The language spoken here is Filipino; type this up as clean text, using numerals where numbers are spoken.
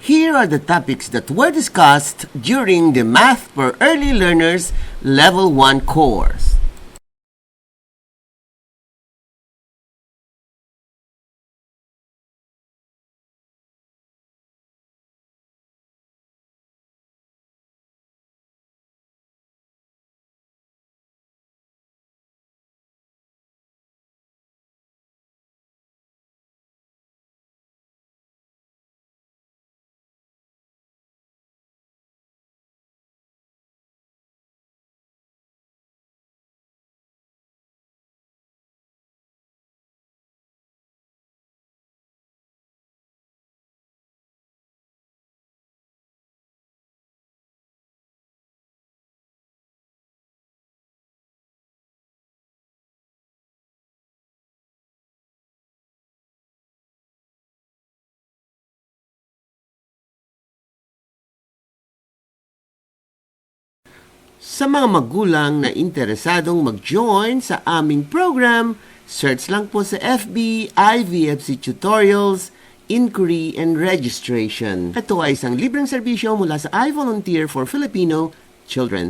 Here are the topics that were discussed during the Math for Early Learners Level 1 course. Sa mga magulang na interesadong mag-join sa aming program, search lang po sa FB IVFC Tutorials, Inquiry and Registration. Ito ay isang libreng serbisyo mula sa I Volunteer for Filipino Children.